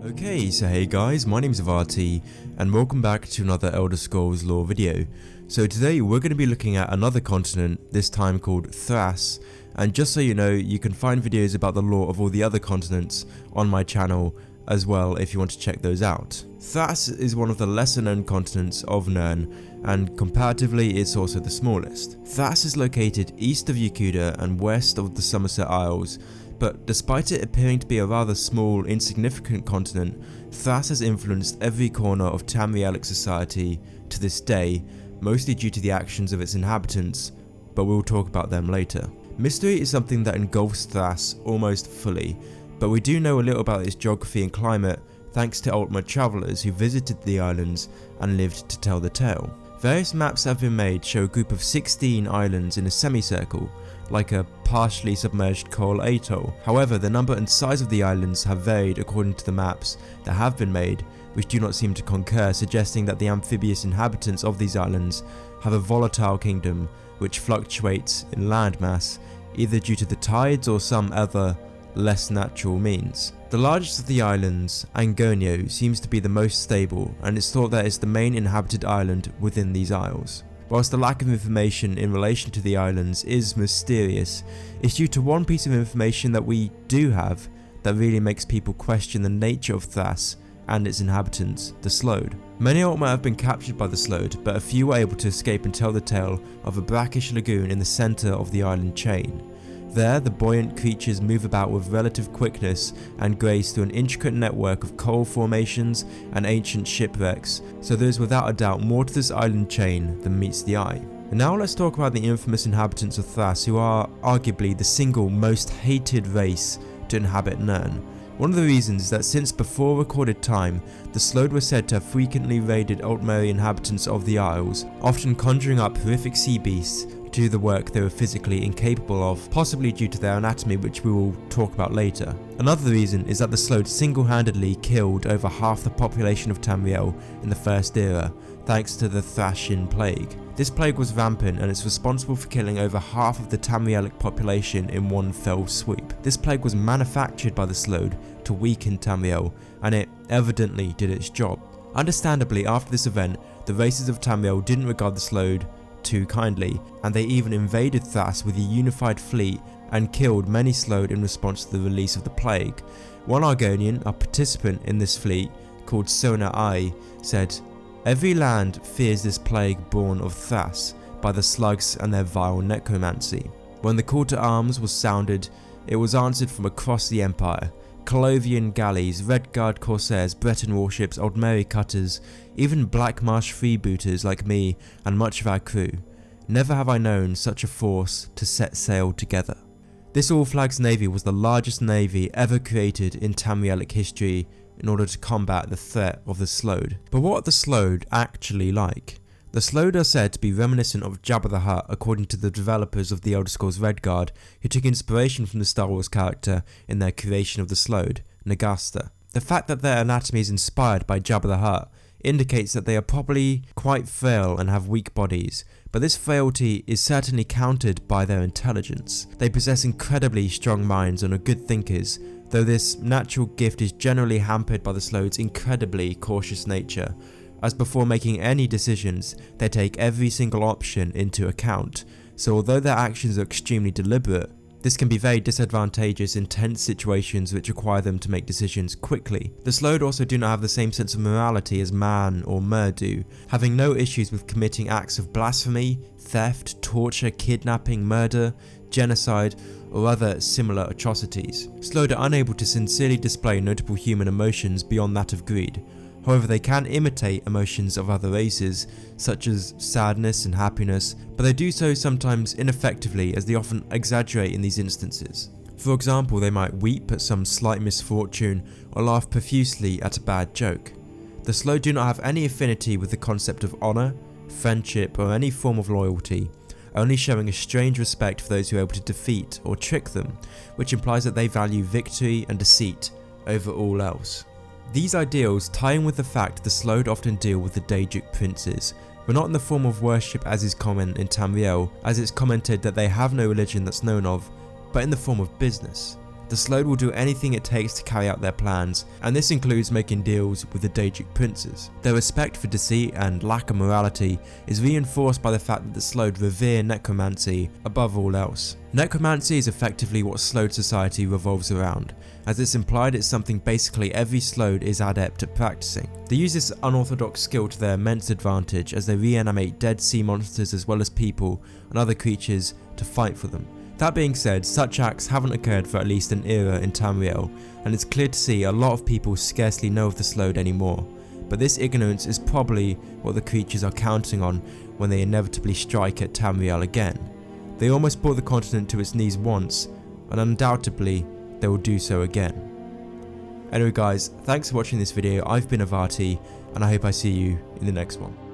Okay, so hey guys, my name is Varti, and welcome back to another Elder Scrolls lore video. So today we're going to be looking at another continent, this time called Thrass, and just so you know, you can find videos about the lore of all the other continents on my channel as well if you want to check those out. Thrass is one of the lesser known continents of Nirn, and comparatively it's also the smallest. Thrass is located east of Yakuda and west of the Somerset Isles, but despite it appearing to be a rather small, insignificant continent, Thrass has influenced every corner of Tamrielic society to this day, mostly due to the actions of its inhabitants, but we'll talk about them later. Mystery is something that engulfs Thrass almost fully, but we do know a little about its geography and climate thanks to ultimate travellers who visited the islands and lived to tell the tale. Various maps that have been made show a group of 16 islands in a semicircle, like a partially submerged coral atoll. However, the number and size of the islands have varied according to the maps that have been made, which do not seem to concur, suggesting that the amphibious inhabitants of these islands have a volatile kingdom which fluctuates in landmass, either due to the tides or some other less natural means. The largest of the islands, Angonio, seems to be the most stable, and it's thought that it's the main inhabited island within these isles. Whilst the lack of information in relation to the islands is mysterious, it's due to one piece of information that we do have that really makes people question the nature of Thrass and its inhabitants, the Sload. Many Altmer have been captured by the Sload, but a few were able to escape and tell the tale of a brackish lagoon in the centre of the island chain. There, the buoyant creatures move about with relative quickness and grace through an intricate network of coral formations and ancient shipwrecks, so there is without a doubt more to this island chain than meets the eye. And now let's talk about the infamous inhabitants of Thrass, who are arguably the single most hated race to inhabit Nirn. One of the reasons is that since before recorded time, the Sload were said to have frequently raided Altmeri inhabitants of the Isles, often conjuring up horrific sea beasts to do the work they were physically incapable of, possibly due to their anatomy, which we will talk about later. Another reason is that the Sload single-handedly killed over half the population of Tamriel in the First Era, thanks to the Thracian Plague. This plague was rampant and it's responsible for killing over half of the Tamrielic population in one fell swoop. This plague was manufactured by the Sload to weaken Tamriel, and it evidently did its job. Understandably, after this event, the races of Tamriel didn't regard the Sload too kindly, and they even invaded Thrass with a unified fleet and killed many Sload in response to the release of the plague. One Argonian, a participant in this fleet, called Sona Ai, said, "Every land fears this plague born of Thrass by the slugs and their vile necromancy." When the call to arms was sounded, it was answered from across the empire. Colovian galleys, Redguard corsairs, Breton warships, Aldmeri cutters, even Black Marsh freebooters like me and much of our crew. Never have I known such a force to set sail together. This All Flags Navy was the largest navy ever created in Tamrielic history in order to combat the threat of the Sload. But what are the Sload actually like? The Sload are said to be reminiscent of Jabba the Hutt, according to the developers of the Elder Scrolls Redguard, who took inspiration from the Star Wars character in their creation of the Sload, Nagasta. The fact that their anatomy is inspired by Jabba the Hutt indicates that they are probably quite frail and have weak bodies, but this frailty is certainly countered by their intelligence. They possess incredibly strong minds and are good thinkers, though this natural gift is generally hampered by the Sload's incredibly cautious nature, as before making any decisions, they take every single option into account, so although their actions are extremely deliberate, this can be very disadvantageous in tense situations which require them to make decisions quickly. The Sload also do not have the same sense of morality as Man or Mer do, having no issues with committing acts of blasphemy, theft, torture, kidnapping, murder, genocide, or other similar atrocities. Sload are unable to sincerely display notable human emotions beyond that of greed. However, they can imitate emotions of other races, such as sadness and happiness, but they do so sometimes ineffectively, as they often exaggerate in these instances. For example, they might weep at some slight misfortune or laugh profusely at a bad joke. The Sload do not have any affinity with the concept of honour, friendship, or any form of loyalty, only showing a strange respect for those who are able to defeat or trick them, which implies that they value victory and deceit over all else. These ideals tie in with the fact the Sload often deal with the Daedric princes, but not in the form of worship as is common in Tamriel, as it's commented that they have no religion that's known of, but in the form of business. The Slode will do anything it takes to carry out their plans, and this includes making deals with the Daedric princes. Their respect for deceit and lack of morality is reinforced by the fact that the Slode revere necromancy above all else. Necromancy is effectively what Slode society revolves around, as it's implied it's something basically every Slode is adept at practicing. They use this unorthodox skill to their immense advantage as they reanimate dead sea monsters as well as people and other creatures to fight for them. That being said, such acts haven't occurred for at least an era in Tamriel, and it's clear to see a lot of people scarcely know of the Slode anymore, but this ignorance is probably what the creatures are counting on when they inevitably strike at Tamriel again. They almost brought the continent to its knees once, and undoubtedly they will do so again. Anyway guys, thanks for watching this video. I've been Avati, and I hope I see you in the next one.